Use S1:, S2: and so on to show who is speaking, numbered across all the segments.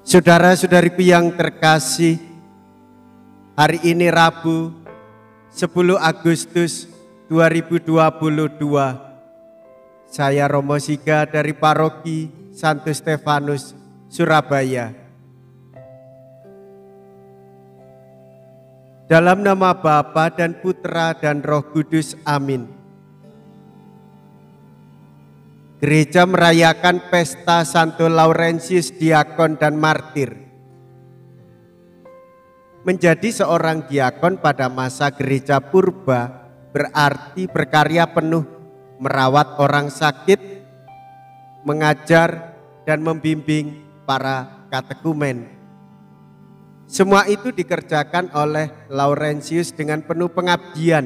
S1: Saudara-saudariku yang terkasih, hari ini Rabu 10 Agustus 2022, saya Romo Siga dari Paroki Santo Stefanus, Surabaya. Dalam nama Bapa dan Putra dan Roh Kudus, amin. Gereja merayakan pesta Santo Laurentius Diakon dan Martir. Menjadi seorang diakon pada masa gereja purba berarti berkarya penuh merawat orang sakit, mengajar dan membimbing para katekumen. Semua itu dikerjakan oleh Laurentius dengan penuh pengabdian.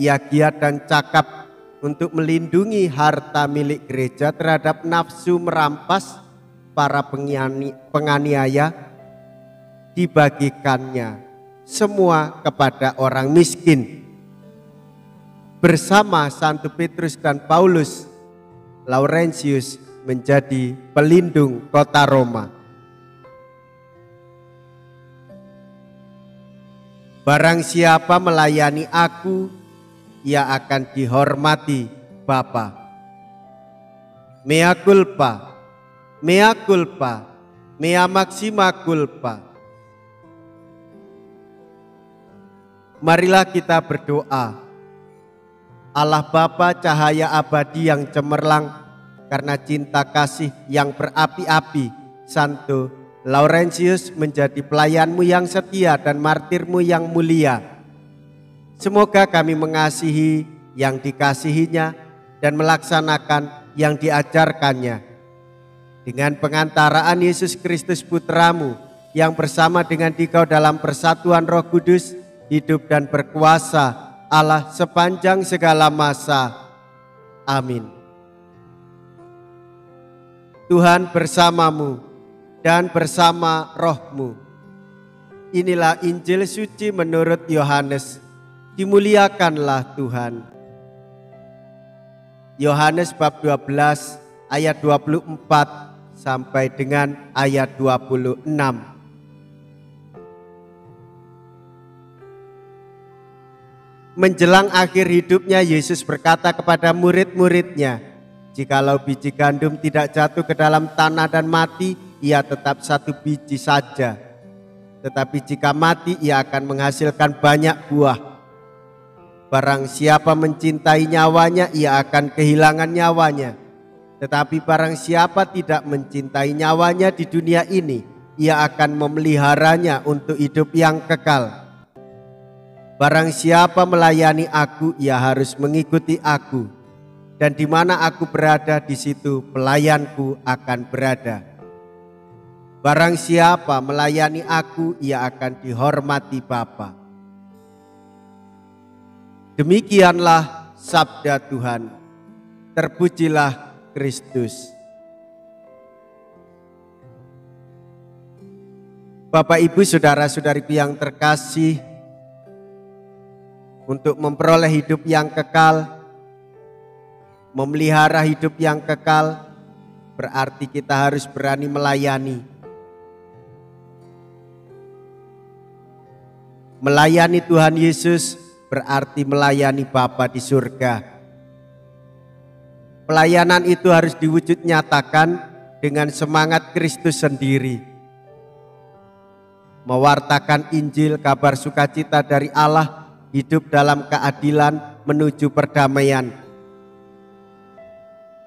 S1: Ia giat dan cakap untuk melindungi harta milik gereja terhadap nafsu merampas para penganiaya, dibagikannya semua kepada orang miskin. Bersama Santo Petrus dan Paulus, Laurentius menjadi pelindung kota Roma. Barang siapa melayani aku, ia akan dihormati Bapa. Mea culpa, mea culpa, mea maxima culpa. Marilah kita berdoa. Allah Bapa cahaya abadi yang cemerlang, karena cinta kasih yang berapi-api, Santo Laurentius menjadi pelayanmu yang setia dan martirmu yang mulia. Semoga kami mengasihi yang dikasihinya dan melaksanakan yang diajarkannya. Dengan pengantaraan Yesus Kristus Putramu yang bersama dengan Dikau dalam persatuan Roh Kudus, hidup dan berkuasa Allah sepanjang segala masa. Amin. Tuhan bersamamu dan bersama rohmu. Inilah Injil suci menurut Yohanes. Dimuliakanlah Tuhan. Yohanes bab 12 ayat 24 sampai dengan ayat 26. Menjelang akhir hidupnya, Yesus berkata kepada murid-muridnya, "Jikalau biji gandum tidak jatuh ke dalam tanah dan mati, ia tetap satu biji saja. Tetapi jika mati, ia akan menghasilkan banyak buah. Barang siapa mencintai nyawanya, ia akan kehilangan nyawanya. Tetapi barang siapa tidak mencintai nyawanya di dunia ini, ia akan memeliharanya untuk hidup yang kekal. Barang siapa melayani aku, ia harus mengikuti aku. Dan di mana aku berada, di situ pelayanku akan berada. Barang siapa melayani aku, ia akan dihormati Bapa." Demikianlah sabda Tuhan. Terpujilah Kristus. Bapak, Ibu, saudara-saudariku yang terkasih, untuk memperoleh hidup yang kekal, memelihara hidup yang kekal, berarti kita harus berani melayani. Melayani Tuhan Yesus berarti melayani Bapa di surga. Pelayanan itu harus diwujud nyatakan dengan semangat Kristus sendiri. Mewartakan Injil, kabar sukacita dari Allah, hidup dalam keadilan menuju perdamaian.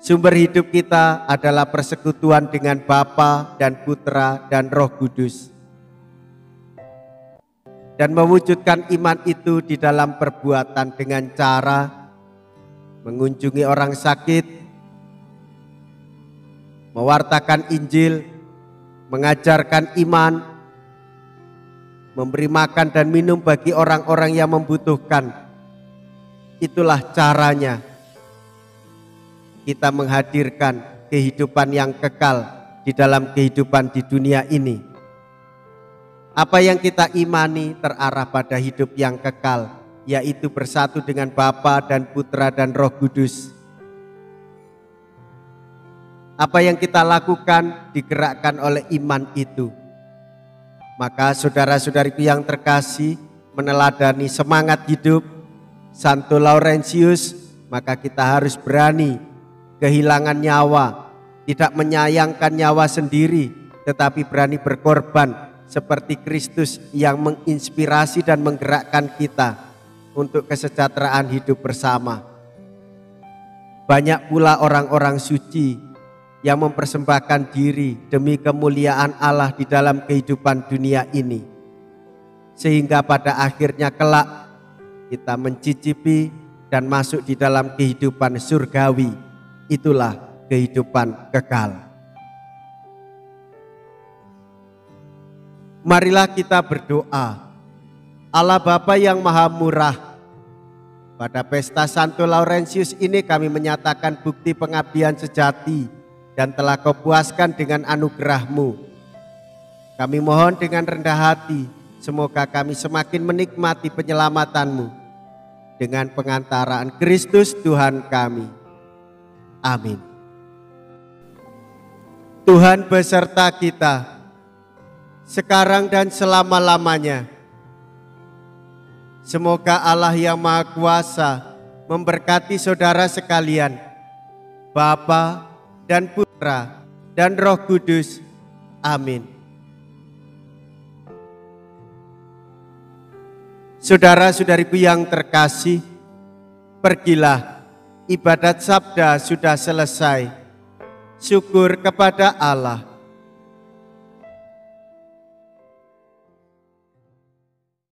S1: Sumber hidup kita adalah persekutuan dengan Bapa dan Putra dan Roh Kudus. Dan mewujudkan iman itu di dalam perbuatan dengan cara mengunjungi orang sakit, mewartakan Injil, mengajarkan iman, memberi makan dan minum bagi orang-orang yang membutuhkan. Itulah caranya kita menghadirkan kehidupan yang kekal di dalam kehidupan di dunia ini. Apa yang kita imani terarah pada hidup yang kekal, yaitu bersatu dengan Bapa dan Putra dan Roh Kudus. Apa yang kita lakukan digerakkan oleh iman itu. Maka saudara-saudariku yang terkasih, meneladani semangat hidup Santo Laurentius, maka kita harus berani kehilangan nyawa, tidak menyayangkan nyawa sendiri, tetapi berani berkorban seperti Kristus yang menginspirasi dan menggerakkan kita untuk kesejahteraan hidup bersama. Banyak pula orang-orang suci yang mempersembahkan diri demi kemuliaan Allah di dalam kehidupan dunia ini, sehingga pada akhirnya kelak kita mencicipi dan masuk di dalam kehidupan surgawi. Itulah kehidupan kekal. Marilah kita berdoa. Allah Bapa yang Maha Murah, pada pesta Santo Laurentius ini kami menyatakan bukti pengabdian sejati dan telah Kau puaskan dengan anugerah-Mu. Kami mohon dengan rendah hati, semoga kami semakin menikmati penyelamatanmu dengan pengantaraan Kristus Tuhan kami. Amin. Tuhan beserta kita, sekarang dan selama-lamanya. Semoga Allah yang Maha Kuasa memberkati saudara sekalian, Bapa dan Putra dan Roh Kudus. Amin. Saudara-saudariku yang terkasih, pergilah, ibadat sabda sudah selesai. Syukur kepada Allah.